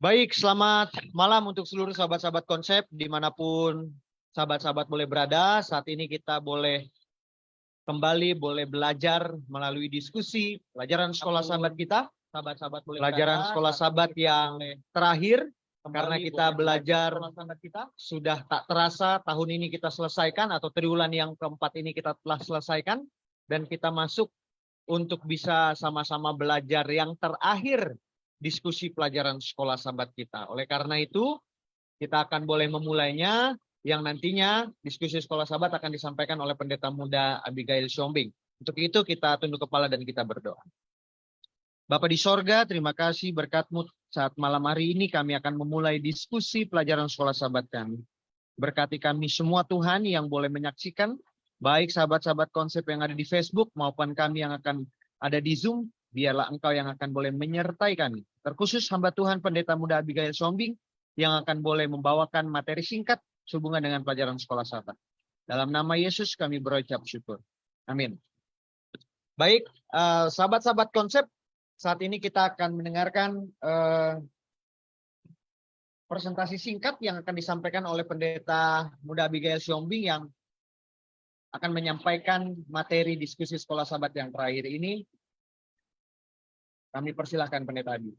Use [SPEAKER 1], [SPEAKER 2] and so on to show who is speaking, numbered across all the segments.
[SPEAKER 1] Baik, selamat malam untuk seluruh sahabat-sahabat konsep dimanapun sahabat-sahabat boleh berada. Saat ini kita boleh kembali boleh belajar melalui diskusi pelajaran sekolah sahabat kita. Sahabat-sahabat boleh pelajaran sekolah sahabat yang terakhir karena kita belajar sudah tak terasa tahun ini kita selesaikan atau triwulan yang keempat ini kita telah selesaikan dan kita masuk untuk bisa sama-sama belajar yang terakhir diskusi pelajaran sekolah sahabat kita. Oleh karena itu, kita akan boleh memulainya yang nantinya diskusi sekolah sahabat akan disampaikan oleh Pendeta Muda Abigail Siombing. Untuk itu kita tunduk kepala dan kita berdoa. Bapa di sorga, terima kasih berkat-Mu saat malam hari ini kami akan memulai diskusi pelajaran sekolah sahabat kami. Berkati kami semua Tuhan yang boleh menyaksikan, baik sahabat-sahabat konsep yang ada di Facebook maupun kami yang akan ada di Zoom, biarlah Engkau yang akan boleh menyertai kami. Terkhusus hamba Tuhan Pendeta Muda Abigail Siombing yang akan boleh membawakan materi singkat sehubungan dengan pelajaran sekolah sahabat. Dalam nama Yesus kami berucap syukur. Amin. Baik, sahabat-sahabat konsep, saat ini kita akan mendengarkan presentasi singkat yang akan disampaikan oleh Pendeta Muda Abigail Siombing yang akan menyampaikan materi diskusi sekolah sahabat yang terakhir ini. Kami persilahkan Pendeta Abi.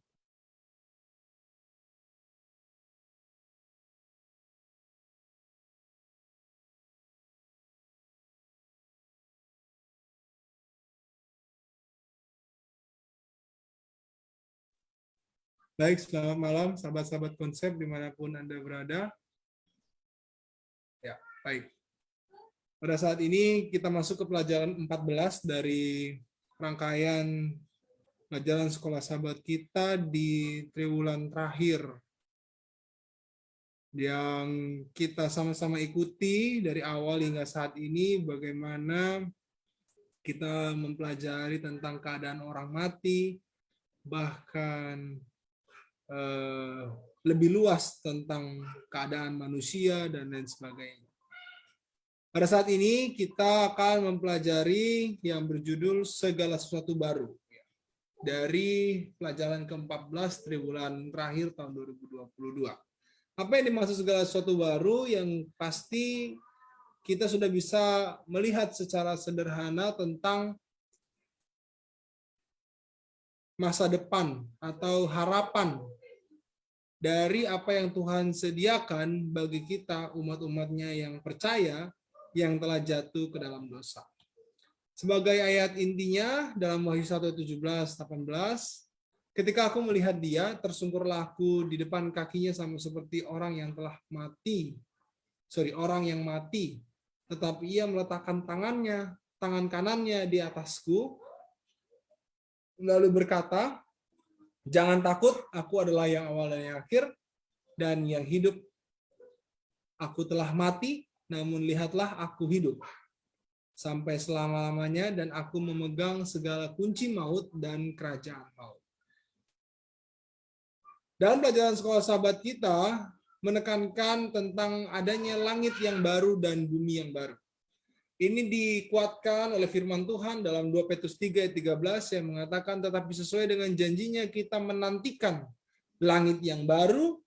[SPEAKER 2] Baik, selamat malam sahabat-sahabat konsep dimanapun Anda berada. Ya, baik. Pada saat ini kita masuk ke pelajaran 14 dari rangkaian pelajaran sekolah sahabat kita di triwulan terakhir yang kita sama-sama ikuti dari awal hingga saat ini, bagaimana kita mempelajari tentang keadaan orang mati, bahkan lebih luas tentang keadaan manusia dan lain sebagainya. Pada saat ini kita akan mempelajari yang berjudul segala sesuatu baru dari pelajaran ke-14 triwulan terakhir tahun 2022. Apa yang dimaksud segala sesuatu baru? Yang pasti kita sudah bisa melihat secara sederhana tentang masa depan atau harapan dari apa yang Tuhan sediakan bagi kita umat-umatnya yang percaya yang telah jatuh ke dalam dosa. Sebagai ayat intinya dalam Wahyu 1:17-18, ketika aku melihat dia, tersungkurlah aku di depan kakinya sama seperti orang yang telah mati. Orang yang mati. Tetapi ia meletakkan tangan kanannya di atasku, lalu berkata, jangan takut, aku adalah yang awal dan yang akhir, dan yang hidup. Aku telah mati, namun lihatlah aku hidup sampai selama-lamanya, dan aku memegang segala kunci maut dan kerajaan maut. Dalam pelajaran sekolah sahabat kita menekankan tentang adanya langit yang baru dan bumi yang baru. Ini dikuatkan oleh firman Tuhan dalam 2 Petrus 3 ayat 13 yang mengatakan, tetapi sesuai dengan janjinya kita menantikan langit yang baru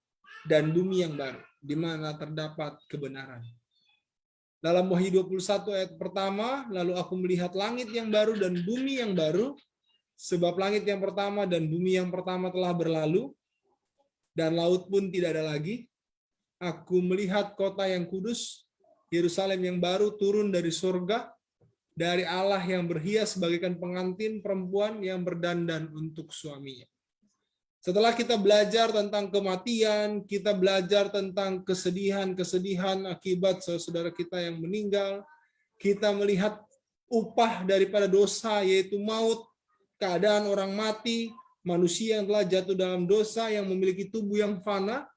[SPEAKER 2] dan bumi yang baru, di mana terdapat kebenaran. Dalam Wahyu 21 ayat pertama, lalu aku melihat langit yang baru dan bumi yang baru, sebab langit yang pertama dan bumi yang pertama telah berlalu, dan laut pun tidak ada lagi. Aku melihat kota yang kudus, Yerusalem yang baru turun dari surga, dari Allah yang berhias bagaikan pengantin perempuan yang berdandan untuk suaminya. Setelah kita belajar tentang kematian, kita belajar tentang kesedihan akibat saudara kita yang meninggal, kita melihat upah daripada dosa yaitu maut, keadaan orang mati, manusia yang telah jatuh dalam dosa yang memiliki tubuh yang fana.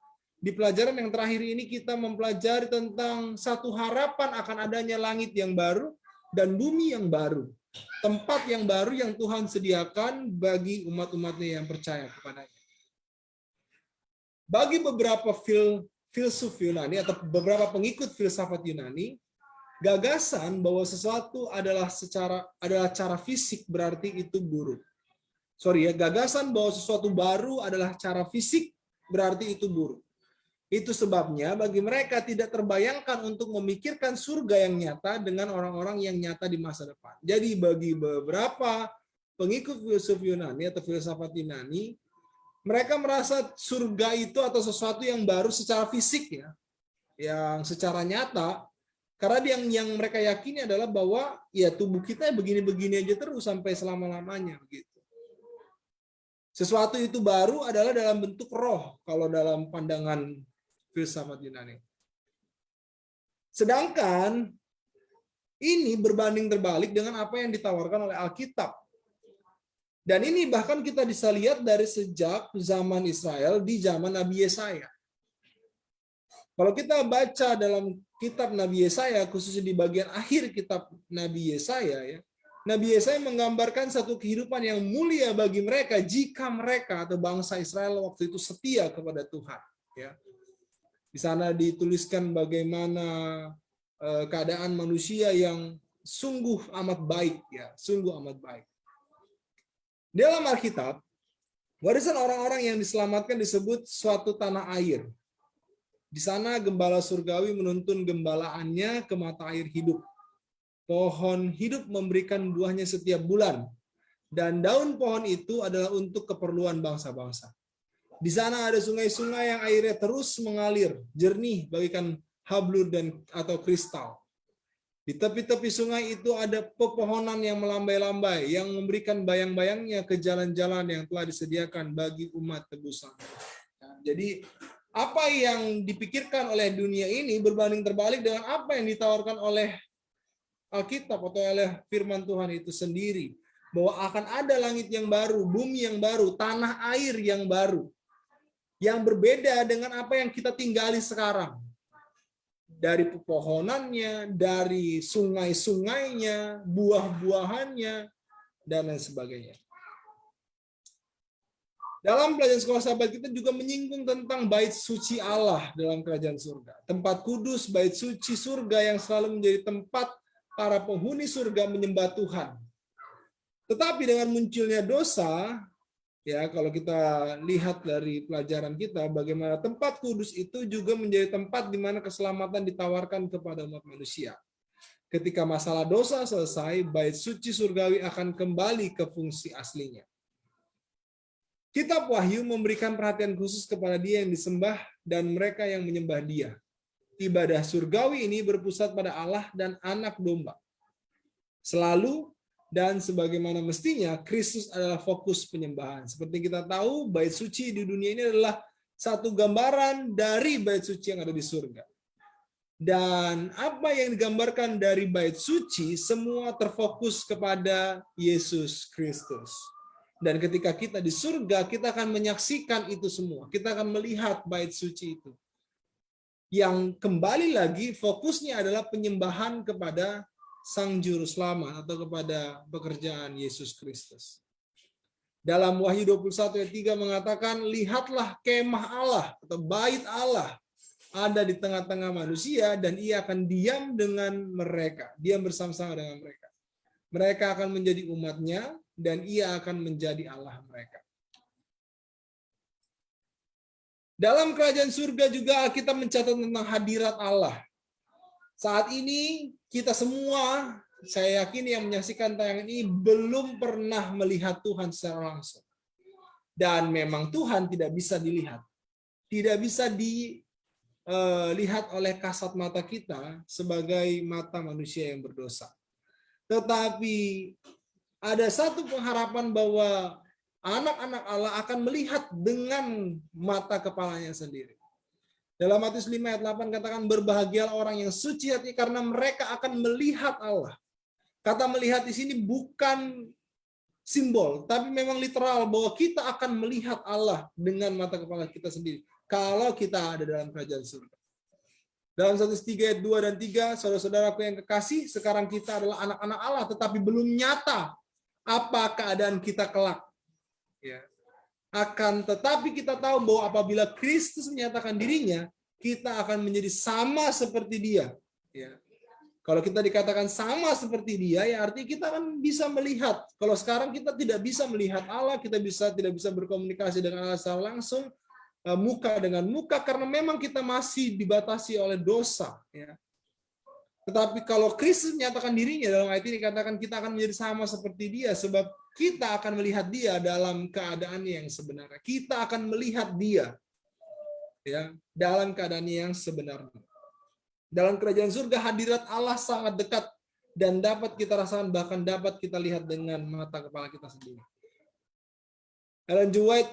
[SPEAKER 2] Di pelajaran yang terakhir ini kita mempelajari tentang satu harapan akan adanya langit yang baru dan bumi yang baru. Tempat yang baru yang Tuhan sediakan bagi umat-umatnya yang percaya kepadanya. Bagi beberapa filsuf Yunani atau beberapa pengikut filsafat Yunani, gagasan bahwa sesuatu adalah cara fisik berarti itu buruk. Gagasan bahwa sesuatu baru adalah cara fisik berarti itu buruk. Itu sebabnya bagi mereka tidak terbayangkan untuk memikirkan surga yang nyata dengan orang-orang yang nyata di masa depan. Jadi bagi beberapa pengikut filsuf Yunani atau filsafat Yunani, mereka merasa surga itu atau sesuatu yang baru secara fisik ya, yang secara nyata. Karena yang mereka yakini adalah bahwa ya tubuh kita begini-begini aja terus sampai selama-lamanya begitu. Sesuatu itu baru adalah dalam bentuk roh kalau dalam pandangan filsafat Yunani. Sedangkan ini berbanding terbalik dengan apa yang ditawarkan oleh Alkitab. Dan ini bahkan kita bisa lihat dari sejak zaman Israel di zaman Nabi Yesaya. Kalau kita baca dalam kitab Nabi Yesaya, khususnya di bagian akhir kitab Nabi Yesaya, ya, Nabi Yesaya menggambarkan satu kehidupan yang mulia bagi mereka jika mereka atau bangsa Israel waktu itu setia kepada Tuhan. Ya. Di sana dituliskan bagaimana keadaan manusia yang sungguh amat baik, ya, sungguh amat baik. Dalam Alkitab, warisan orang-orang yang diselamatkan disebut suatu tanah air. Di sana gembala surgawi menuntun gembalaannya ke mata air hidup. Pohon hidup memberikan buahnya setiap bulan, dan daun pohon itu adalah untuk keperluan bangsa-bangsa. Di sana ada sungai-sungai yang airnya terus mengalir, jernih bagaikan hablur atau kristal. Di tepi-tepi sungai itu ada pepohonan yang melambai-lambai, yang memberikan bayang-bayangnya ke jalan-jalan yang telah disediakan bagi umat tebusan. Jadi apa yang dipikirkan oleh dunia ini berbanding terbalik dengan apa yang ditawarkan oleh Alkitab atau oleh firman Tuhan itu sendiri. Bahwa akan ada langit yang baru, bumi yang baru, tanah air yang baru. Yang berbeda dengan apa yang kita tinggali sekarang. Dari pepohonannya, dari sungai-sungainya, buah-buahannya, dan lain sebagainya. Dalam pelajaran sekolah sahabat kita juga menyinggung tentang bait suci Allah dalam kerajaan surga. Tempat kudus, bait suci surga yang selalu menjadi tempat para penghuni surga menyembah Tuhan. Tetapi dengan munculnya dosa, ya, kalau kita lihat dari pelajaran kita, bagaimana tempat kudus itu juga menjadi tempat di mana keselamatan ditawarkan kepada umat manusia. Ketika masalah dosa selesai, bait suci surgawi akan kembali ke fungsi aslinya. Kitab Wahyu memberikan perhatian khusus kepada Dia yang disembah dan mereka yang menyembah Dia. Ibadah surgawi ini berpusat pada Allah dan Anak Domba. Selalu dan sebagaimana mestinya, Kristus adalah fokus penyembahan. Seperti kita tahu, bait suci di dunia ini adalah satu gambaran dari bait suci yang ada di surga. Dan apa yang digambarkan dari bait suci, semua terfokus kepada Yesus Kristus. Dan ketika kita di surga, kita akan menyaksikan itu semua. Kita akan melihat bait suci itu. Yang kembali lagi, fokusnya adalah penyembahan kepada Sang Juru Selamat atau kepada pekerjaan Yesus Kristus. Dalam Wahyu 21 ayat 3 mengatakan, lihatlah kemah Allah atau bait Allah ada di tengah-tengah manusia dan Ia akan diam dengan mereka. Diam bersama-sama dengan mereka. Mereka akan menjadi umat-Nya dan Ia akan menjadi Allah mereka. Dalam kerajaan surga juga kita mencatat tentang hadirat Allah. Saat ini kita semua, saya yakin yang menyaksikan tayangan ini belum pernah melihat Tuhan secara langsung. Dan memang Tuhan tidak bisa dilihat. Tidak bisa dilihat oleh kasat mata kita sebagai mata manusia yang berdosa. Tetapi ada satu pengharapan bahwa anak-anak Allah akan melihat dengan mata kepalanya sendiri. Dalam Matius 5 ayat 8 katakan, berbahagialah orang yang suci hati karena mereka akan melihat Allah. Kata melihat di sini bukan simbol, tapi memang literal bahwa kita akan melihat Allah dengan mata kepala kita sendiri. Kalau kita ada dalam kerajaan surga. Dalam 1 ayat 2 dan 3, saudara-saudaraku yang kekasih, sekarang kita adalah anak-anak Allah, tetapi belum nyata apa keadaan kita kelak. Ya. Akan tetapi kita tahu bahwa apabila Kristus menyatakan dirinya, kita akan menjadi sama seperti Dia. Ya. Kalau kita dikatakan sama seperti Dia, ya artinya kita akan bisa melihat. Kalau sekarang kita tidak bisa melihat Allah, kita tidak bisa berkomunikasi dengan Allah secara langsung, muka dengan muka karena memang kita masih dibatasi oleh dosa, ya. Tetapi kalau Kristus menyatakan dirinya dalam ayat ini, katakan kita akan menjadi sama seperti dia, sebab kita akan melihat dia dalam keadaannya yang sebenarnya. Kita akan melihat dia, ya, dalam keadaannya yang sebenarnya. Dalam kerajaan surga hadirat Allah sangat dekat dan dapat kita rasakan, bahkan dapat kita lihat dengan mata kepala kita sendiri. Ellen G. White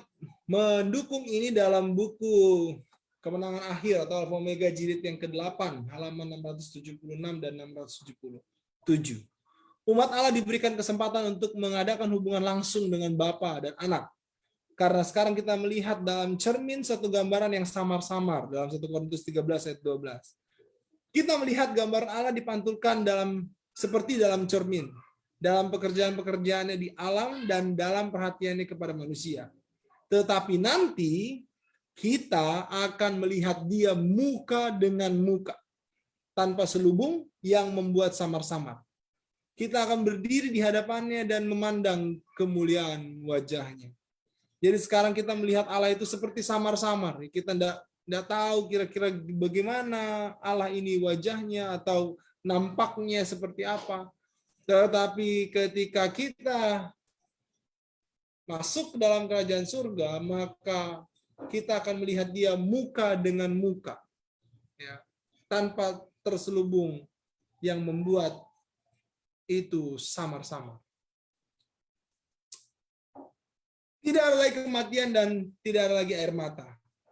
[SPEAKER 2] mendukung ini dalam buku Kemenangan Akhir atau Alfa Omega jilid yang ke-8 halaman 676 dan 677. Umat Allah diberikan kesempatan untuk mengadakan hubungan langsung dengan Bapa dan Anak. Karena sekarang kita melihat dalam cermin satu gambaran yang samar-samar dalam 1 Korintus 13 ayat 12. Kita melihat gambaran Allah dipantulkan seperti dalam cermin, dalam pekerjaan-pekerjaannya di alam dan dalam perhatiannya kepada manusia. Tetapi nanti kita akan melihat dia muka dengan muka, tanpa selubung yang membuat samar-samar. Kita akan berdiri di hadapannya dan memandang kemuliaan wajahnya. Jadi sekarang kita melihat Allah itu seperti samar-samar. Kita tidak tahu kira-kira bagaimana Allah ini wajahnya atau nampaknya seperti apa. Tetapi ketika kita masuk ke dalam kerajaan surga, maka kita akan melihat dia muka dengan muka, ya, tanpa terselubung yang membuat itu samar-samar. Tidak ada lagi kematian dan tidak ada lagi air mata.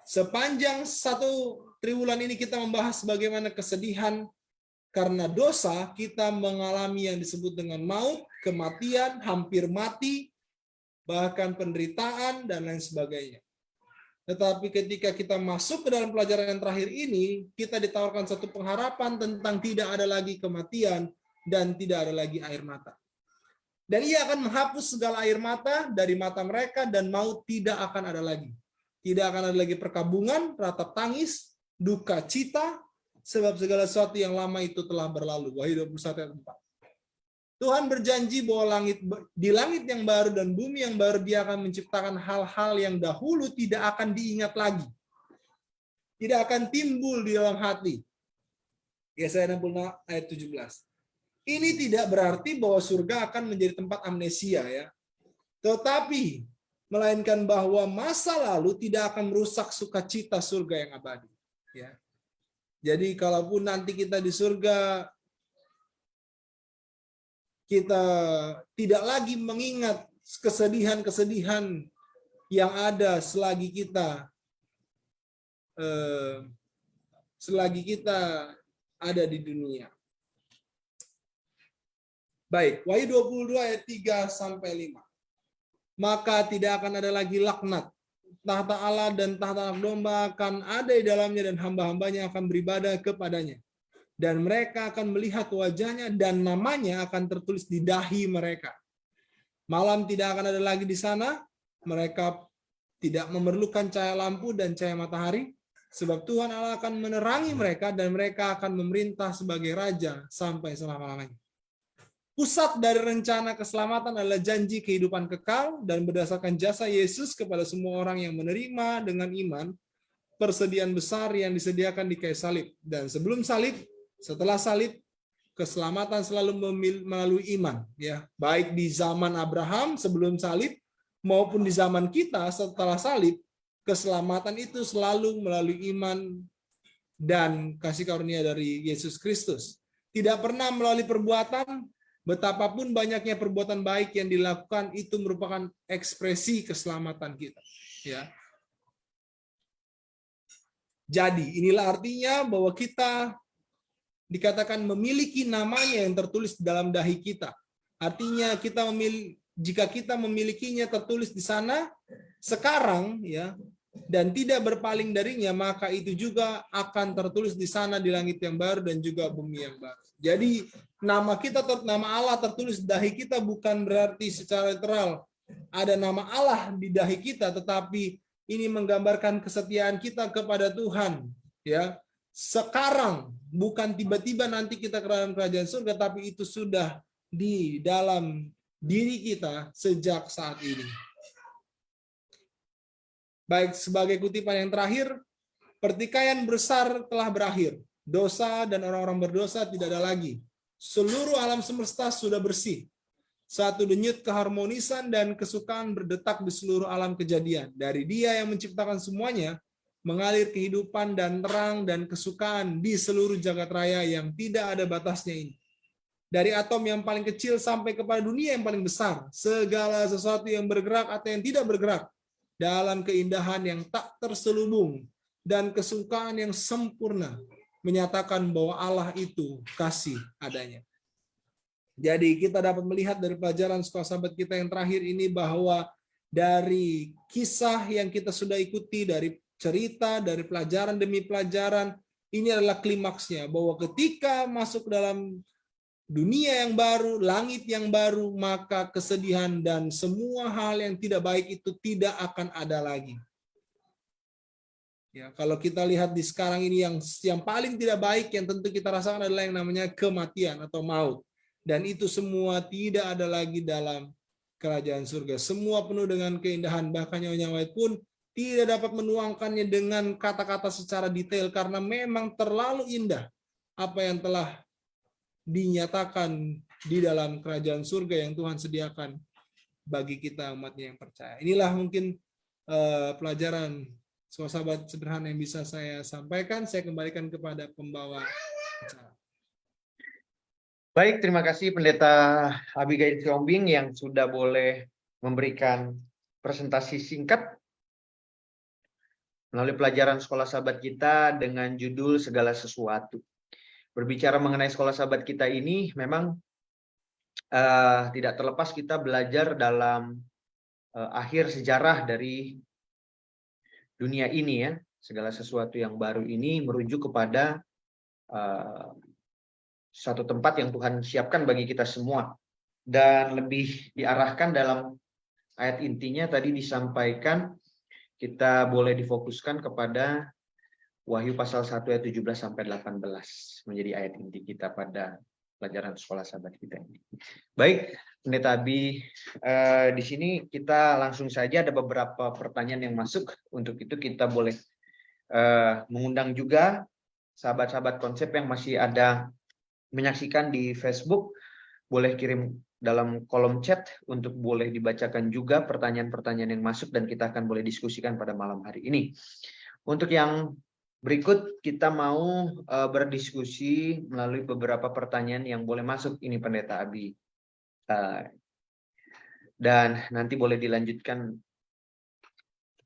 [SPEAKER 2] Sepanjang satu triwulan ini kita membahas bagaimana kesedihan karena dosa, kita mengalami yang disebut dengan maut, kematian, hampir mati, bahkan penderitaan, dan lain sebagainya. Tetapi ketika kita masuk ke dalam pelajaran yang terakhir ini, kita ditawarkan satu pengharapan tentang tidak ada lagi kematian dan tidak ada lagi air mata. Dan ia akan menghapus segala air mata dari mata mereka dan maut tidak akan ada lagi. Tidak akan ada lagi perkabungan, ratap tangis, duka cita, sebab segala sesuatu yang lama itu telah berlalu. Wahyu 21 ayat 4. Tuhan berjanji bahwa di langit yang baru dan bumi yang baru dia akan menciptakan hal-hal yang dahulu tidak akan diingat lagi. Tidak akan timbul di dalam hati. Yesaya 60 ayat 17. Ini tidak berarti bahwa surga akan menjadi tempat amnesia, ya. Tetapi melainkan bahwa masa lalu tidak akan merusak sukacita surga yang abadi, ya. Jadi kalaupun nanti kita di surga, kita tidak lagi mengingat kesedihan-kesedihan yang ada selagi kita ada di dunia. Baik, Wahyu 22 ayat 3 sampai 5. Maka tidak akan ada lagi laknat. Tahta Allah dan tahta Anak Domba akan ada di dalamnya dan hamba-hambanya akan beribadah kepadanya. Dan mereka akan melihat wajahnya dan namanya akan tertulis di dahi mereka. Malam tidak akan ada lagi di sana. Mereka tidak memerlukan cahaya lampu dan cahaya matahari. Sebab Tuhan Allah akan menerangi mereka dan mereka akan memerintah sebagai raja sampai selama-lamanya. Pusat dari rencana keselamatan adalah janji kehidupan kekal dan berdasarkan jasa Yesus kepada semua orang yang menerima dengan iman persediaan besar yang disediakan di kayu salib. Dan sebelum salib, setelah salib, keselamatan selalu melalui iman, ya. Baik di zaman Abraham sebelum salib maupun di zaman kita setelah salib, keselamatan itu selalu melalui iman dan kasih karunia dari Yesus Kristus. Tidak pernah melalui perbuatan. Betapapun banyaknya perbuatan baik yang dilakukan, itu merupakan ekspresi keselamatan kita, ya. Jadi inilah artinya bahwa kita dikatakan memiliki namanya yang tertulis dalam dahi kita. Artinya jika kita memilikinya tertulis di sana sekarang, ya, dan tidak berpaling darinya, maka itu juga akan tertulis di sana di langit yang baru dan juga bumi yang baru. Jadi nama Allah tertulis di dahi kita bukan berarti secara literal ada nama Allah di dahi kita, tetapi ini menggambarkan kesetiaan kita kepada Tuhan, ya. Sekarang, bukan tiba-tiba nanti kita ke dalam kerajaan surga, tapi itu sudah di dalam diri kita sejak saat ini. Baik, sebagai kutipan yang terakhir, pertikaian besar telah berakhir. Dosa dan orang-orang berdosa tidak ada lagi. Seluruh alam semesta sudah bersih. Satu denyut keharmonisan dan kesukaan berdetak di seluruh alam kejadian. Dari Dia yang menciptakan semuanya, mengalir kehidupan dan terang dan kesukaan di seluruh jagat raya yang tidak ada batasnya ini. Dari atom yang paling kecil sampai kepada dunia yang paling besar, segala sesuatu yang bergerak atau yang tidak bergerak, dalam keindahan yang tak terselubung dan kesukaan yang sempurna, menyatakan bahwa Allah itu kasih adanya. Jadi kita dapat melihat dari pelajaran sekolah sahabat kita yang terakhir ini bahwa dari kisah yang kita sudah ikuti, dari cerita, dari pelajaran demi pelajaran, ini adalah klimaksnya, bahwa ketika masuk dalam dunia yang baru, langit yang baru, maka kesedihan dan semua hal yang tidak baik itu tidak akan ada lagi. Ya, kalau kita lihat di sekarang ini yang paling tidak baik yang tentu kita rasakan adalah yang namanya kematian atau maut. Dan itu semua tidak ada lagi dalam kerajaan surga. Semua penuh dengan keindahan, bahkan Nyonya White pun tidak dapat menuangkannya dengan kata-kata secara detail karena memang terlalu indah apa yang telah dinyatakan di dalam kerajaan surga yang Tuhan sediakan bagi kita umatnya yang percaya. Inilah mungkin pelajaran sahabat sederhana yang bisa saya sampaikan. Saya kembalikan kepada pembawa acara.
[SPEAKER 1] Baik, terima kasih Pendeta Abigail Siombing yang sudah boleh memberikan presentasi singkat melalui pelajaran sekolah sahabat kita dengan judul Segala Sesuatu. Berbicara mengenai sekolah sahabat kita ini memang tidak terlepas kita belajar dalam akhir sejarah dari dunia ini ya. Segala sesuatu yang baru ini merujuk kepada satu tempat yang Tuhan siapkan bagi kita semua. Dan lebih diarahkan dalam ayat intinya tadi disampaikan kita boleh difokuskan kepada Wahyu pasal 1 ayat 17 sampai 18 menjadi ayat inti kita pada pelajaran sekolah sahabat kita ini. Baik, Pendeta Abi, di sini kita langsung saja ada beberapa pertanyaan yang masuk. Untuk itu kita boleh mengundang juga sahabat-sahabat konsep yang masih ada menyaksikan di Facebook, boleh kirim dalam kolom chat untuk boleh dibacakan juga pertanyaan-pertanyaan yang masuk dan kita akan boleh diskusikan pada malam hari ini. Untuk yang berikut kita mau berdiskusi melalui beberapa pertanyaan yang boleh masuk ini Pendeta Abi. Dan nanti boleh dilanjutkan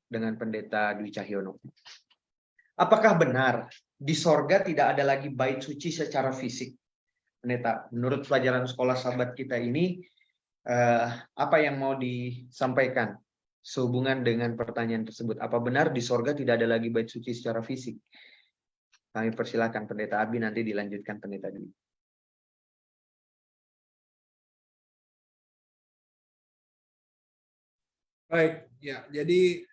[SPEAKER 1] dengan Pendeta Dwi Cahyono. Apakah benar di sorga tidak ada lagi bait suci secara fisik? Pendeta, menurut pelajaran sekolah sahabat kita ini, apa yang mau disampaikan sehubungan dengan pertanyaan tersebut? Apa benar di sorga tidak ada lagi bait suci secara fisik? Kami persilakan Pendeta Abi, nanti dilanjutkan Pendeta Dwi.
[SPEAKER 2] Baik, ya. Jadi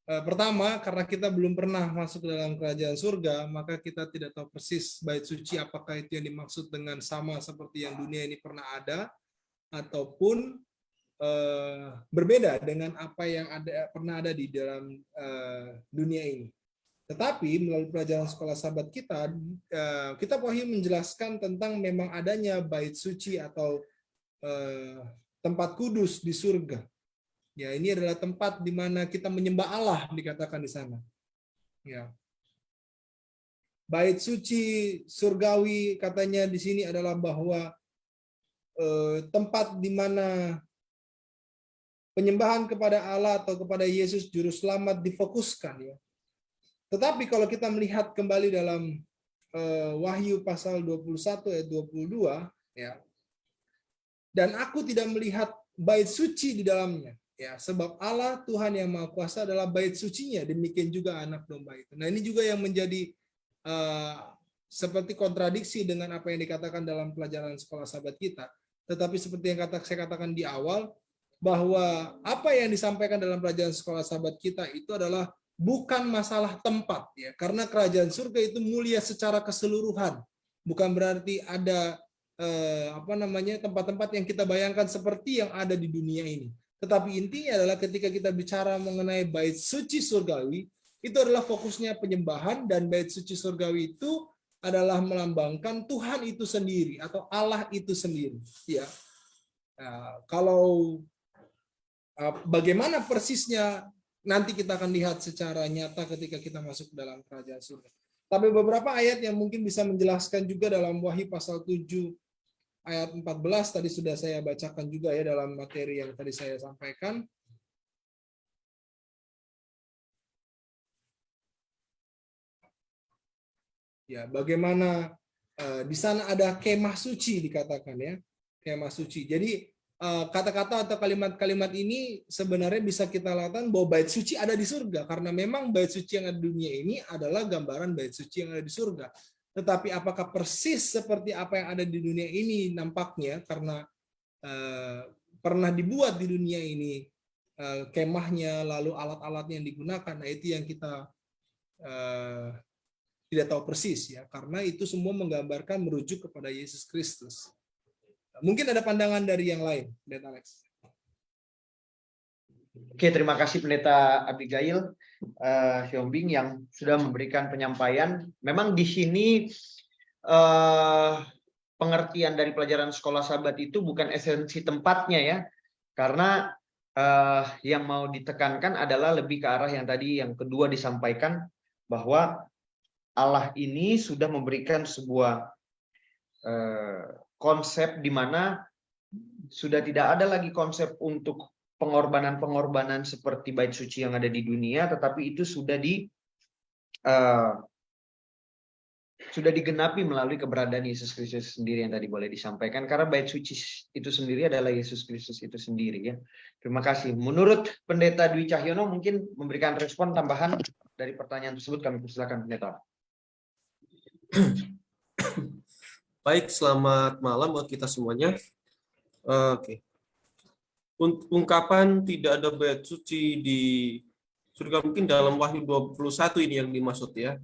[SPEAKER 2] pertama, karena kita belum pernah masuk ke dalam kerajaan surga, maka kita tidak tahu persis bait suci apakah itu yang dimaksud dengan sama seperti yang dunia ini pernah ada, ataupun berbeda dengan apa yang pernah ada di dalam dunia ini. Tetapi melalui pelajaran sekolah sahabat kita, kita Wahyu menjelaskan tentang memang adanya bait suci atau tempat kudus di surga. Ya, ini adalah tempat di mana kita menyembah Allah, dikatakan di sana. Ya. Bait suci surgawi katanya di sini adalah bahwa tempat di mana penyembahan kepada Allah atau kepada Yesus Juru Selamat difokuskan. Ya. Tetapi kalau kita melihat kembali dalam Wahyu pasal 21 ayat 22, ya, dan aku tidak melihat bait suci di dalamnya. Ya, sebab Allah Tuhan yang Maha Kuasa adalah bait sucinya, demikian juga anak domba itu. Nah, ini juga yang menjadi seperti kontradiksi dengan apa yang dikatakan dalam pelajaran sekolah sahabat kita. Tetapi seperti yang saya katakan di awal, bahwa apa yang disampaikan dalam pelajaran sekolah sahabat kita itu adalah bukan masalah tempat, ya, karena kerajaan surga itu mulia secara keseluruhan. Bukan berarti ada tempat-tempat yang kita bayangkan seperti yang ada di dunia ini. Tetapi intinya adalah ketika kita bicara mengenai bait suci surgawi, itu adalah fokusnya penyembahan, dan bait suci surgawi itu adalah melambangkan Tuhan itu sendiri atau Allah itu sendiri. Ya, kalau bagaimana persisnya nanti kita akan lihat secara nyata ketika kita masuk dalam kerajaan surga. Tapi beberapa ayat yang mungkin bisa menjelaskan juga dalam Wahyu pasal 7 ayat 14 tadi sudah saya bacakan juga ya dalam materi yang tadi saya sampaikan. Ya, bagaimana di sana ada kemah suci dikatakan ya, kemah suci. Jadi kata-kata atau kalimat-kalimat ini sebenarnya bisa kita lakukan bahwa bait suci ada di surga, karena memang bait suci yang ada di dunia ini adalah gambaran bait suci yang ada di surga. Tetapi apakah persis seperti apa yang ada di dunia ini nampaknya, karena pernah dibuat di dunia ini kemahnya, lalu alat-alatnya yang digunakan, nah itu yang kita tidak tahu persis ya, karena itu semua menggambarkan merujuk kepada Yesus Kristus. Mungkin ada pandangan dari yang lain, Pendeta Alex.
[SPEAKER 1] Oke, terima kasih Pendeta Abigail Hyombing yang sudah memberikan penyampaian. Memang di sini pengertian dari pelajaran sekolah sahabat itu bukan esensi tempatnya ya, karena yang mau ditekankan adalah lebih ke arah yang tadi yang kedua disampaikan, bahwa Allah ini sudah memberikan sebuah konsep di mana sudah tidak ada lagi konsep untuk pengorbanan-pengorbanan seperti bait suci yang ada di dunia, tetapi itu sudah digenapi melalui keberadaan Yesus Kristus sendiri yang tadi boleh disampaikan, karena bait suci itu sendiri adalah Yesus Kristus itu sendiri ya. Terima kasih. Menurut Pendeta Dwi Cahyono mungkin memberikan respon tambahan dari pertanyaan tersebut, kami persilakan Pendeta.
[SPEAKER 3] Baik, selamat malam buat kita semuanya. Oke. Ungkapan tidak ada bait suci di surga mungkin dalam Wahyu 21 ini yang dimaksud ya.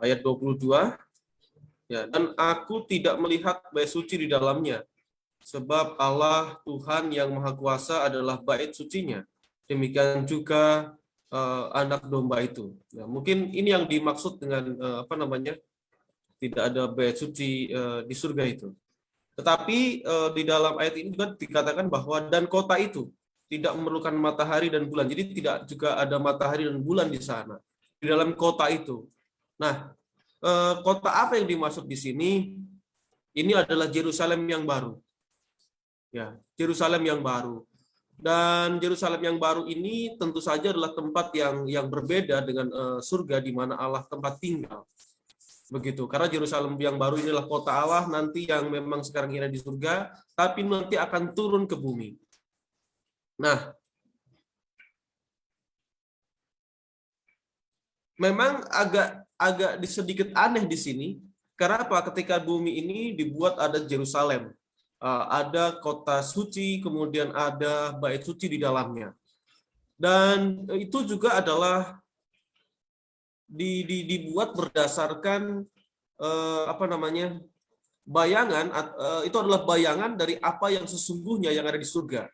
[SPEAKER 3] Ayat 22. Ya, dan aku tidak melihat bait suci di dalamnya, sebab Allah Tuhan yang Maha Kuasa adalah bait sucinya. Demikian juga anak domba itu. Ya, mungkin ini yang dimaksud dengan tidak ada bait suci di surga itu. Tetapi di dalam ayat ini juga dikatakan bahwa dan kota itu tidak memerlukan matahari dan bulan. Jadi tidak juga ada matahari dan bulan di sana, di dalam kota itu. Nah, kota apa yang dimaksud di sini? Ini adalah Yerusalem yang baru. Ya, Yerusalem yang baru. Dan Yerusalem yang baru ini tentu saja adalah tempat yang berbeda dengan surga di mana Allah tempat tinggal. Begitu, karena Yerusalem yang baru inilah kota Allah nanti yang memang sekarang ada di surga, tapi nanti akan turun ke bumi. Nah, memang agak sedikit aneh di sini, karena apa? Ketika bumi ini dibuat ada Yerusalem, ada kota suci, kemudian ada bait suci di dalamnya. Dan itu juga adalah dibuat berdasarkan bayangan, itu adalah bayangan dari apa yang sesungguhnya yang ada di surga.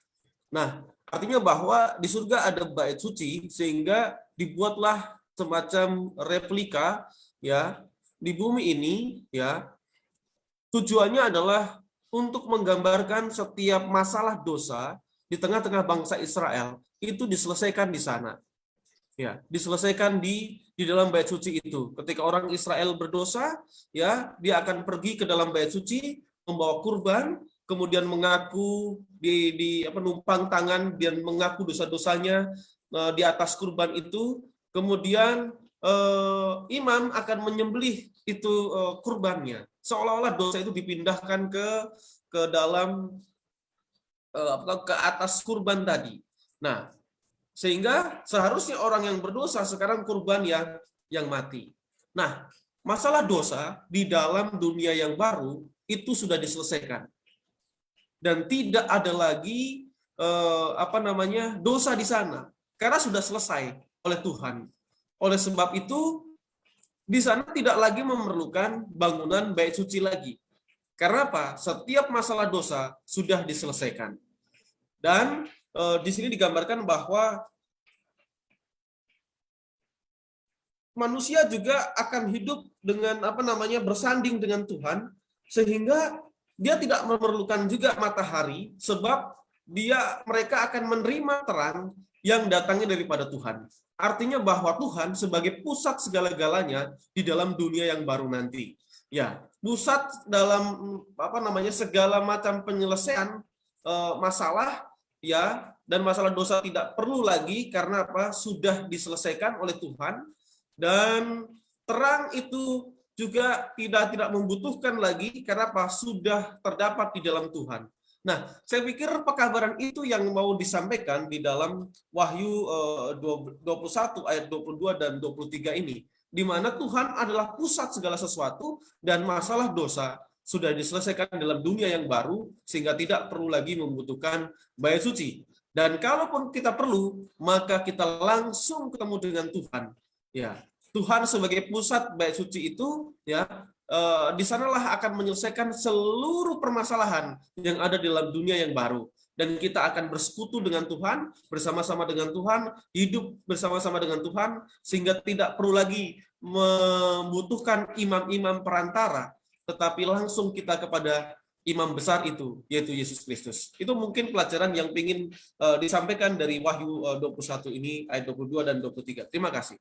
[SPEAKER 3] Nah, artinya bahwa di surga ada bait suci sehingga dibuatlah semacam replika ya di bumi ini ya. Tujuannya adalah untuk menggambarkan setiap masalah dosa di tengah-tengah bangsa Israel itu diselesaikan di sana. Ya, diselesaikan di dalam bait suci itu. Ketika orang Israel berdosa, ya, dia akan pergi ke dalam bait suci, membawa kurban, kemudian mengaku numpang tangan dan mengaku dosa-dosanya di atas kurban itu. Kemudian imam akan menyembelih itu kurbannya. Seolah-olah dosa itu dipindahkan ke dalam ke atas kurban tadi. Nah, sehingga seharusnya orang yang berdosa sekarang kurban yang mati. Nah, masalah dosa di dalam dunia yang baru itu sudah diselesaikan. Dan tidak ada lagi dosa di sana karena sudah selesai oleh Tuhan. Oleh sebab itu di sana tidak lagi memerlukan bangunan bait suci lagi. Karena apa? Setiap masalah dosa sudah diselesaikan. Dan di sini digambarkan bahwa manusia juga akan hidup dengan bersanding dengan Tuhan, sehingga dia tidak memerlukan juga matahari, sebab mereka akan menerima terang yang datangnya daripada Tuhan. Artinya bahwa Tuhan sebagai pusat segala-galanya di dalam dunia yang baru nanti. Ya, pusat dalam segala macam penyelesaian masalah, ya, dan masalah dosa tidak perlu lagi karena sudah diselesaikan oleh Tuhan. Dan terang itu juga tidak membutuhkan lagi karena sudah terdapat di dalam Tuhan. Nah, saya pikir pekabaran itu yang mau disampaikan di dalam Wahyu 21 ayat 22 dan 23 ini, di mana Tuhan adalah pusat segala sesuatu dan masalah dosa sudah diselesaikan dalam dunia yang baru sehingga tidak perlu lagi membutuhkan bait suci. Dan kalaupun kita perlu, maka kita langsung ketemu dengan Tuhan. Ya, Tuhan sebagai pusat bait suci itu, ya, di sanalah akan menyelesaikan seluruh permasalahan yang ada di dalam dunia yang baru. Dan kita akan bersekutu dengan Tuhan, bersama-sama dengan Tuhan, hidup bersama-sama dengan Tuhan, sehingga tidak perlu lagi membutuhkan imam-imam perantara, tetapi langsung kita kepada imam besar itu, yaitu Yesus Kristus. Itu mungkin pelajaran yang ingin disampaikan dari Wahyu 21 ini, ayat 22 dan 23. Terima kasih.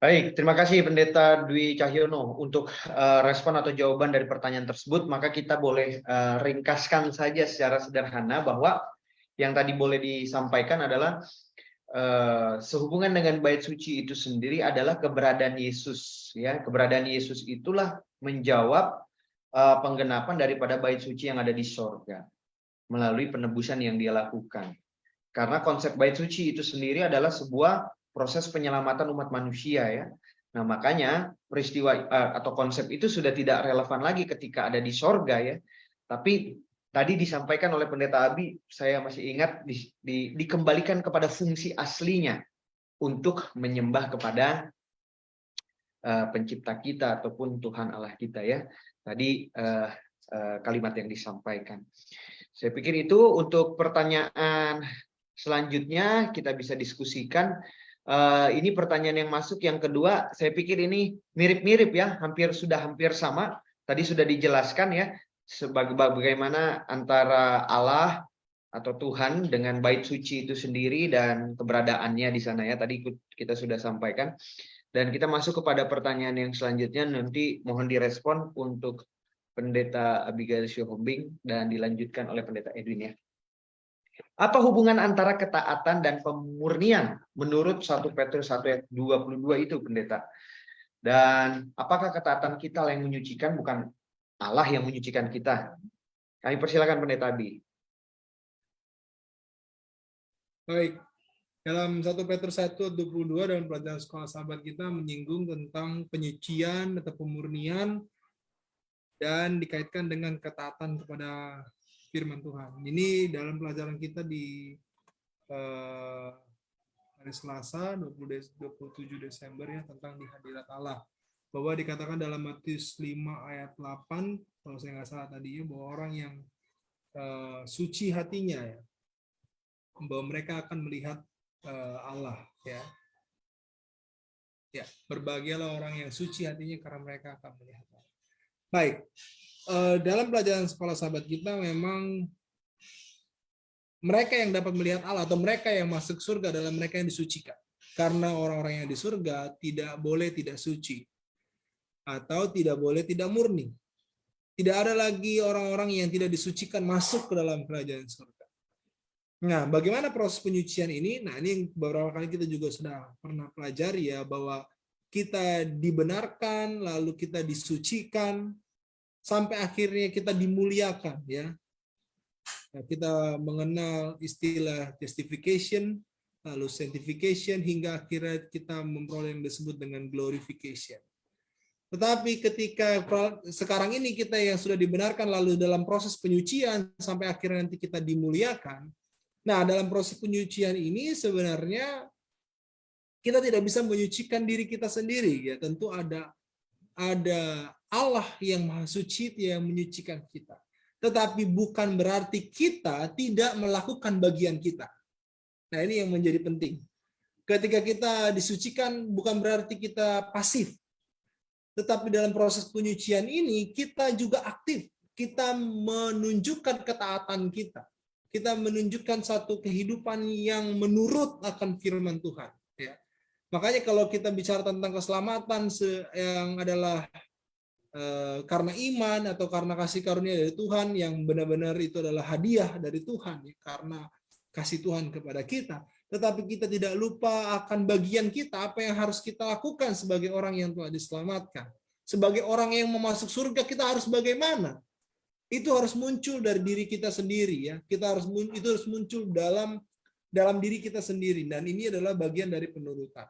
[SPEAKER 1] Baik, terima kasih Pendeta Dwi Cahyono untuk respon atau jawaban dari pertanyaan tersebut. Maka kita boleh ringkaskan saja secara sederhana bahwa yang tadi boleh disampaikan adalah sehubungan dengan bait suci itu sendiri adalah keberadaan Yesus. Ya, keberadaan Yesus itulah menjawab penggenapan daripada bait suci yang ada di sorga melalui penebusan yang dia lakukan. Karena konsep bait suci itu sendiri adalah sebuah proses penyelamatan umat manusia, ya. Nah, makanya peristiwa atau konsep itu sudah tidak relevan lagi ketika ada di sorga, ya. Tapi tadi disampaikan oleh Pendeta Abi, saya masih ingat dikembalikan kepada fungsi aslinya untuk menyembah kepada pencipta kita ataupun Tuhan Allah kita, ya. Tadi kalimat yang disampaikan. Saya pikir itu untuk pertanyaan selanjutnya kita bisa diskusikan. Ini pertanyaan yang masuk yang kedua, saya pikir ini mirip-mirip, ya, sudah hampir sama. Tadi sudah dijelaskan, ya, bagaimana antara Allah atau Tuhan dengan bait suci itu sendiri dan keberadaannya di sana, ya. Tadi kita sudah sampaikan. Dan kita masuk kepada pertanyaan yang selanjutnya, nanti mohon direspon untuk Pendeta Abigail Syohombing dan dilanjutkan oleh Pendeta Edwin, ya. Apa hubungan antara ketaatan dan pemurnian menurut 1 Petrus 1 ayat 22 itu, Pendeta? Dan apakah ketaatan kita yang menyucikan, bukan Allah yang menyucikan kita? Kami persilakan Pendeta Abi.
[SPEAKER 2] Baik. Dalam 1 Petrus 1 ayat 22 dalam pelajaran sekolah sahabat kita menyinggung tentang penyucian atau pemurnian dan dikaitkan dengan ketaatan kepada firman Tuhan. Ini dalam pelajaran kita di hari Selasa 27 Desember, ya, tentang di hadirat Allah. Bahwa dikatakan dalam Matius 5 ayat 8, kalau saya nggak salah tadi, ya, bahwa orang yang suci hatinya, ya, bahwa mereka akan melihat Allah, ya. Ya, berbahagialah orang yang suci hatinya karena mereka akan melihat Allah. Baik. Dalam pelajaran sekolah sahabat kita memang mereka yang dapat melihat Allah atau mereka yang masuk surga adalah mereka yang disucikan. Karena orang-orang yang di surga tidak boleh tidak suci atau tidak boleh tidak murni. Tidak ada lagi orang-orang yang tidak disucikan masuk ke dalam kerajaan surga. Nah, bagaimana proses penyucian ini? Nah, ini beberapa kali kita juga sudah pernah pelajari, ya, bahwa kita dibenarkan, lalu kita disucikan, sampai akhirnya kita dimuliakan, ya. Nah, kita mengenal istilah justification, lalu sanctification, hingga akhirnya kita memperoleh yang disebut dengan glorification. Tetapi ketika sekarang ini kita yang sudah dibenarkan, lalu dalam proses penyucian sampai akhirnya nanti kita dimuliakan. Nah, dalam proses penyucian ini sebenarnya kita tidak bisa menyucikan diri kita sendiri, ya. Tentu ada Allah yang Maha Suci yang menyucikan kita. tetapi bukan berarti kita tidak melakukan bagian kita. Nah, ini yang menjadi penting. Ketika kita disucikan bukan berarti kita pasif. Tetapi dalam proses penyucian ini kita juga aktif. Kita menunjukkan ketaatan kita. Kita menunjukkan satu kehidupan yang menurut akan firman Tuhan. Ya. Makanya kalau kita bicara tentang keselamatan yang adalah karena iman atau karena kasih karunia dari Tuhan, yang benar-benar itu adalah hadiah dari Tuhan, ya, karena kasih Tuhan kepada kita. Tetapi kita tidak lupa akan bagian kita, apa yang harus kita lakukan sebagai orang yang telah diselamatkan. Sebagai orang yang mau masuk surga, kita harus bagaimana? Itu harus muncul dari diri kita sendiri, ya. Itu harus muncul dalam diri kita sendiri, dan ini adalah bagian dari penurutan.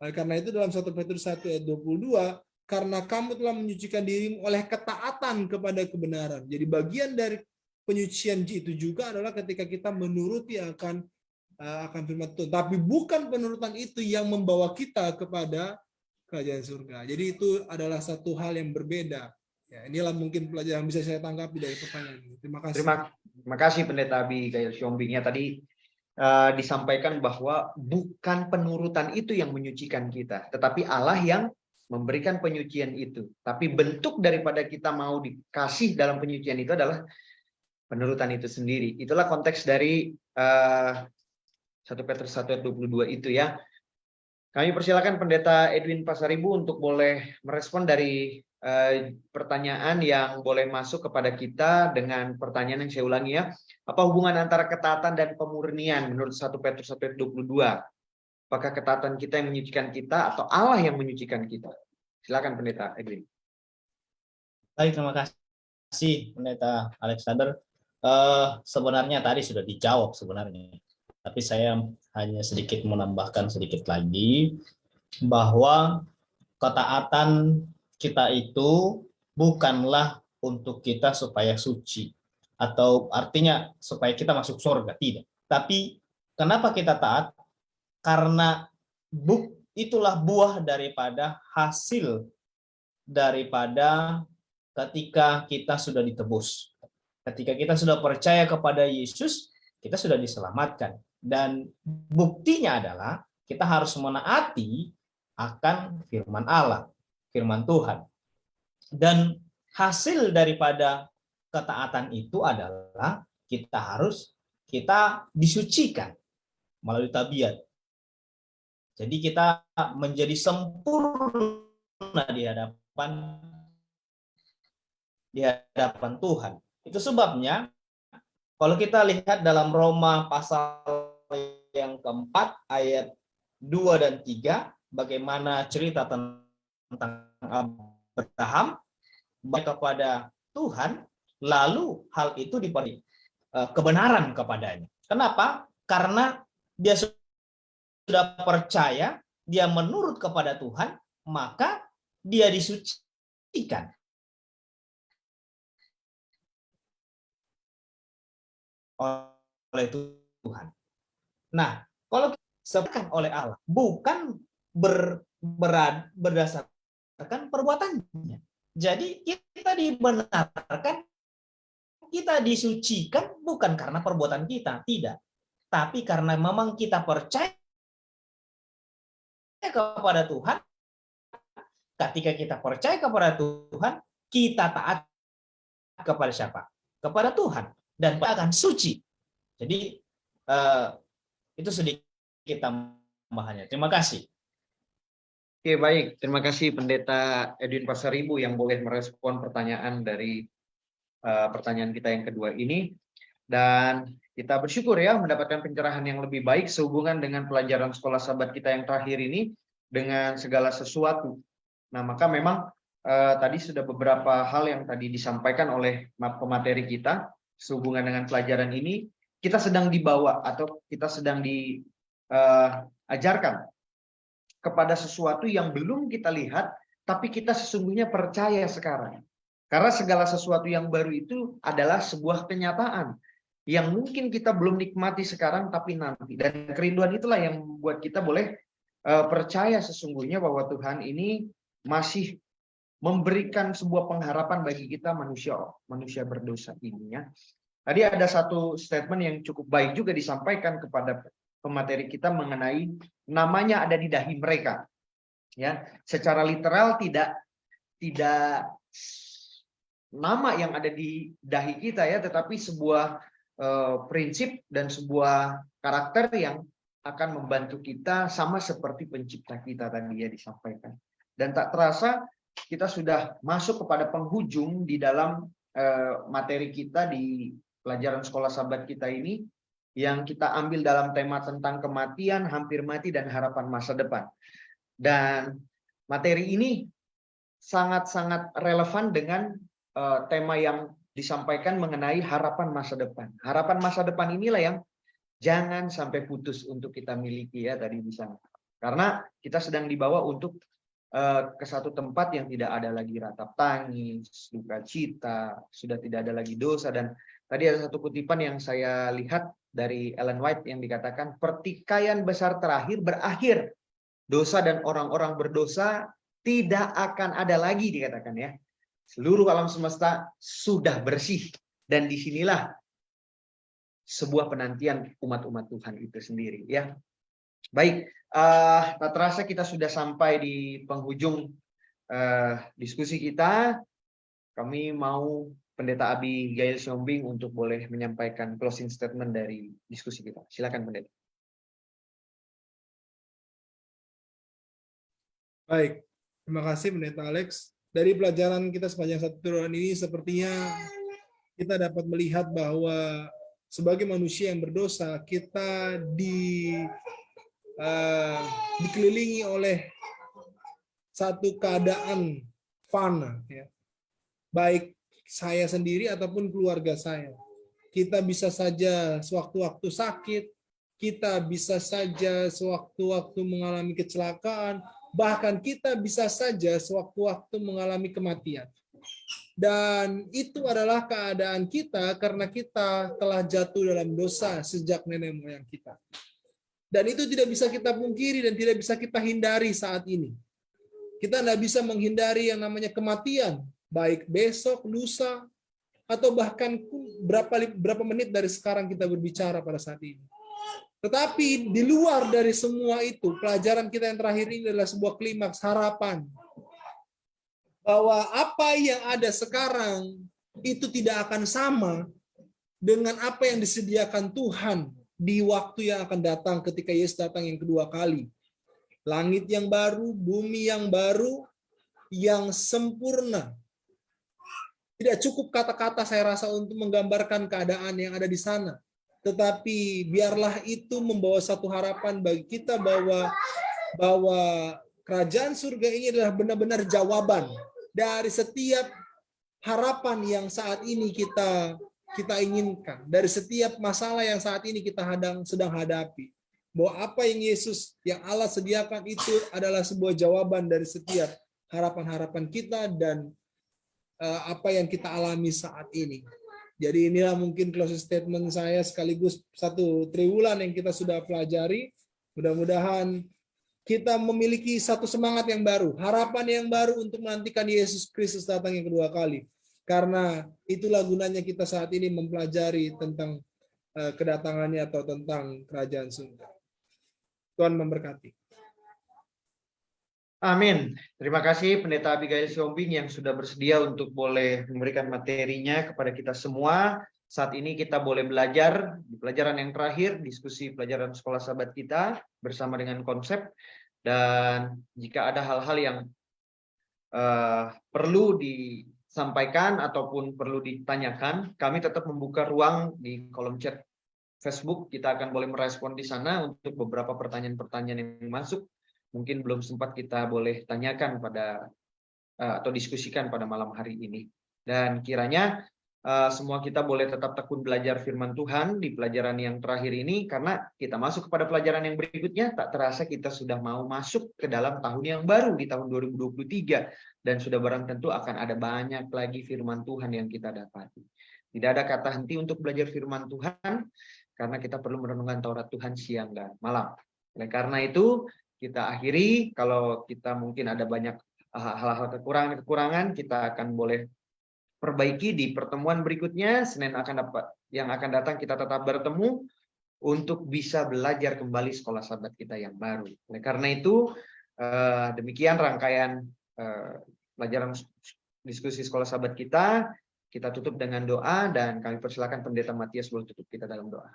[SPEAKER 2] Karena itu dalam 1 Petrus 1 ayat 22, karena kamu telah menyucikan dirimu oleh ketaatan kepada kebenaran. Jadi bagian dari penyucian itu juga adalah ketika kita menuruti akan firman Tuhan. Tapi bukan penurutan itu yang membawa kita kepada kerajaan surga. Jadi itu adalah satu hal yang berbeda. Ya, inilah mungkin pelajaran yang bisa saya tanggapi dari pertanyaan ini. Terima kasih.
[SPEAKER 1] Terima kasih Pendeta Abigail Siombing. Tadi disampaikan bahwa bukan penurutan itu yang menyucikan kita, tetapi Allah yang memberikan penyucian itu. Tapi bentuk daripada kita mau dikasih dalam penyucian itu adalah penurutan itu sendiri. Itulah konteks dari 1 Petrus 1 ayat 22 itu, ya. Kami persilakan Pendeta Edwin Pasaribu untuk boleh merespon dari pertanyaan yang boleh masuk kepada kita dengan pertanyaan yang saya ulangi, ya. Apa hubungan antara ketaatan dan pemurnian menurut 1 Petrus 1 ayat 22? Apakah ketaatan kita yang menyucikan kita atau Allah yang menyucikan kita? Silakan Pendeta Edwin.
[SPEAKER 4] Baik, terima kasih Pendeta Alexander. Sebenarnya tadi sudah dijawab sebenarnya. Tapi saya hanya sedikit menambahkan sedikit lagi bahwa ketaatan kita itu bukanlah untuk kita supaya suci atau artinya supaya kita masuk surga, tidak. Tapi kenapa kita taat? Karena itulah buah daripada hasil daripada ketika kita sudah ditebus. Ketika kita sudah percaya kepada Yesus, kita sudah diselamatkan. Dan buktinya adalah kita harus menaati akan firman Allah, firman Tuhan. Dan hasil daripada ketaatan itu adalah kita disucikan melalui tabiat. Jadi kita menjadi sempurna di hadapan Tuhan. Itu sebabnya kalau kita lihat dalam Roma pasal yang keempat ayat 2 dan 3, bagaimana cerita tentang Abraham kepada Tuhan, lalu hal itu diberi kebenaran kepadanya. Kenapa? Karena dia sudah percaya, dia menurut kepada Tuhan, maka dia disucikan. Oleh Tuhan. Nah, kalau disebutkan oleh Allah, bukan berdasarkan perbuatannya. Jadi kita dibenarkan, kita disucikan bukan karena perbuatan kita, tidak. Tapi karena memang kita percaya kepada Tuhan. Ketika kita percaya kepada Tuhan, kita taat kepada siapa? Kepada Tuhan. Dan akan suci. Jadi itu sedikit tambahannya. Terima kasih.
[SPEAKER 1] Oke, baik. Terima kasih Pendeta Edwin Pasaribu yang boleh merespon pertanyaan dari pertanyaan kita yang kedua ini. Dan kita bersyukur ya mendapatkan pencerahan yang lebih baik sehubungan dengan pelajaran sekolah sahabat kita yang terakhir ini dengan segala sesuatu. Nah, maka memang tadi sudah beberapa hal yang tadi disampaikan oleh pemateri kita sehubungan dengan pelajaran ini. Kita sedang dibawa atau kita sedang diajarkan kepada sesuatu yang belum kita lihat, tapi kita sesungguhnya percaya sekarang. Karena segala sesuatu yang baru itu adalah sebuah kenyataan yang mungkin kita belum nikmati sekarang, tapi nanti. Dan kerinduan itulah yang membuat kita boleh percaya sesungguhnya bahwa Tuhan ini masih memberikan sebuah pengharapan bagi kita manusia berdosa ini ya. Tadi ada satu statement yang cukup baik juga disampaikan kepada pemateri kita mengenai namanya ada di dahi mereka. Ya, secara literal tidak nama yang ada di dahi kita ya, tetapi sebuah prinsip dan sebuah karakter yang akan membantu kita sama seperti pencipta kita tadi ya disampaikan. Dan tak terasa kita sudah masuk kepada penghujung di dalam materi kita di pelajaran sekolah sahabat kita ini yang kita ambil dalam tema tentang kematian, hampir mati, dan harapan masa depan. Dan materi ini sangat-sangat relevan dengan tema yang disampaikan mengenai harapan masa depan. Harapan masa depan inilah yang jangan sampai putus untuk kita miliki ya tadi di sana. Karena kita sedang dibawa untuk ke satu tempat yang tidak ada lagi ratap tangis, duka cita, sudah tidak ada lagi dosa. Dan tadi ada satu kutipan yang saya lihat dari Ellen White yang dikatakan pertikaian besar terakhir berakhir. Dosa dan orang-orang berdosa tidak akan ada lagi dikatakan ya. Seluruh alam semesta sudah bersih dan disinilah sebuah penantian umat-umat Tuhan itu sendiri ya. Baik, tak terasa kita sudah sampai di penghujung diskusi kita. Kami mau Pendeta Abigail Siombing untuk boleh menyampaikan closing statement dari diskusi kita. Silakan Pendeta.
[SPEAKER 2] Baik, terima kasih Pendeta Alex. Dari pelajaran kita sepanjang satu turunan ini sepertinya kita dapat melihat bahwa sebagai manusia yang berdosa kita dikelilingi oleh satu keadaan fana ya. Baik saya sendiri ataupun keluarga saya. Kita bisa saja sewaktu-waktu sakit, kita bisa saja sewaktu-waktu mengalami kecelakaan, bahkan kita bisa saja sewaktu-waktu mengalami kematian. Dan itu adalah keadaan kita karena kita telah jatuh dalam dosa sejak nenek moyang kita. Dan itu tidak bisa kita pungkiri dan tidak bisa kita hindari saat ini. Kita tidak bisa menghindari yang namanya kematian, baik besok, lusa, atau bahkan berapa menit dari sekarang kita berbicara pada saat ini. Tetapi di luar dari semua itu, pelajaran kita yang terakhir ini adalah sebuah klimaks harapan. Bahwa apa yang ada sekarang itu tidak akan sama dengan apa yang disediakan Tuhan di waktu yang akan datang ketika Yesus datang yang kedua kali. Langit yang baru, bumi yang baru, yang sempurna. Tidak cukup kata-kata saya rasa untuk menggambarkan keadaan yang ada di sana. Tetapi biarlah itu membawa satu harapan bagi kita bahwa kerajaan surga ini adalah benar-benar jawaban dari setiap harapan yang saat ini kita inginkan, dari setiap masalah yang saat ini kita sedang hadapi. Bahwa apa yang Yesus, yang Allah sediakan itu adalah sebuah jawaban dari setiap harapan-harapan kita dan apa yang kita alami saat ini. Jadi inilah mungkin closing statement saya sekaligus satu triwulan yang kita sudah pelajari. Mudah-mudahan kita memiliki satu semangat yang baru, harapan yang baru untuk menantikan Yesus Kristus datang yang kedua kali. Karena itulah gunanya kita saat ini mempelajari tentang kedatangannya atau tentang kerajaan surga. Tuhan memberkati.
[SPEAKER 1] Amin. Terima kasih Pendeta Abigail Siombing yang sudah bersedia untuk boleh memberikan materinya kepada kita semua. Saat ini kita boleh belajar di pelajaran yang terakhir, diskusi pelajaran sekolah sahabat kita bersama dengan konsep. Dan jika ada hal-hal yang perlu disampaikan ataupun perlu ditanyakan, kami tetap membuka ruang di kolom chat Facebook. Kita akan boleh merespon di sana untuk beberapa pertanyaan-pertanyaan yang masuk. Mungkin belum sempat kita boleh tanyakan atau diskusikan pada malam hari ini. Dan kiranya semua kita boleh tetap tekun belajar firman Tuhan di pelajaran yang terakhir ini, karena kita masuk kepada pelajaran yang berikutnya, tak terasa kita sudah mau masuk ke dalam tahun yang baru di tahun 2023, dan sudah barang tentu akan ada banyak lagi firman Tuhan yang kita dapati. Tidak ada kata henti untuk belajar firman Tuhan, karena kita perlu merenungkan Taurat Tuhan siang dan malam. Oleh karena itu, kita akhiri. Kalau kita mungkin ada banyak hal-hal kekurangan-kekurangan kita akan boleh perbaiki di pertemuan berikutnya. Senin yang akan datang kita tetap bertemu untuk bisa belajar kembali sekolah sahabat kita yang baru. Oleh karena itu, demikian rangkaian pelajaran diskusi sekolah sahabat kita. Kita tutup dengan doa dan kami persilakan Pendeta Matias boleh tutup kita dalam doa.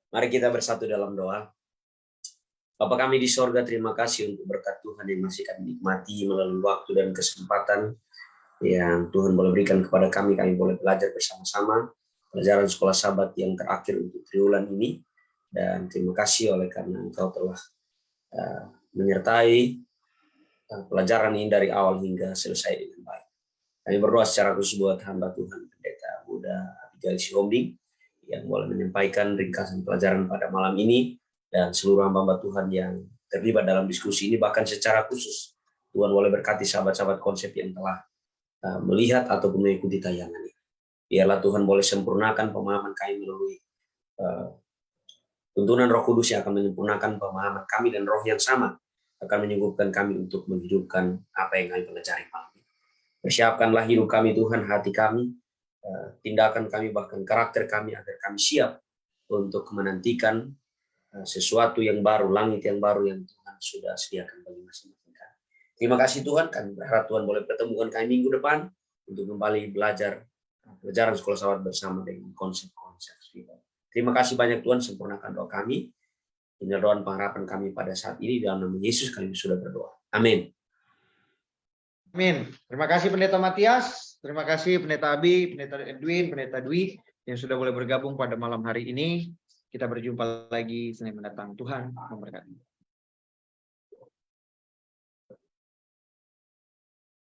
[SPEAKER 5] Mari kita bersatu dalam doa. Bapa kami di sorga, terima kasih untuk berkat Tuhan yang masih kami nikmati melalui waktu dan kesempatan yang Tuhan boleh berikan kepada kami. Kami boleh belajar bersama-sama pelajaran sekolah sahabat yang terakhir untuk triwulan ini. Dan terima kasih oleh karena Engkau telah menyertai pelajaran ini dari awal hingga selesai dengan baik. Kami berdoa secara khusus buat hamba Tuhan Pendeta Buddha Abigail Sihombing yang boleh menyampaikan ringkasan pelajaran pada malam ini, dan seluruh hamba Tuhan yang terlibat dalam diskusi ini, bahkan secara khusus Tuhan boleh berkati sahabat-sahabat konsep yang telah melihat ataupun mengikuti tayangan ini. Biarlah Tuhan boleh sempurnakan pemahaman kami melalui tuntunan Roh Kudus yang akan menyempurnakan pemahaman kami, dan Roh yang sama akan menyembuhkan kami untuk menghidupkan apa yang kami pelajari malam ini. Persiapkanlah hidup kami Tuhan, hati kami, tindakan kami, bahkan karakter kami, agar kami siap untuk menantikan sesuatu yang baru, langit yang baru yang Tuhan sudah sediakan bagi masing-masing kami. Terima kasih Tuhan, kami berharap Tuhan boleh pertemukan kami minggu depan untuk kembali belajar pelajaran sekolah sahabat bersama dengan konsep-konsep spiritual. Terima kasih banyak Tuhan, sempurnakan doa kami. Inilah doa pengharapan kami pada saat ini, dalam nama Yesus kami sudah berdoa. Amin.
[SPEAKER 1] Amin. Terima kasih Pendeta Matias, terima kasih Pendeta Abi, Pendeta Edwin, Pendeta Dwi yang sudah boleh bergabung pada malam hari ini. Kita berjumpa lagi Senin mendatang. Tuhan memberkati.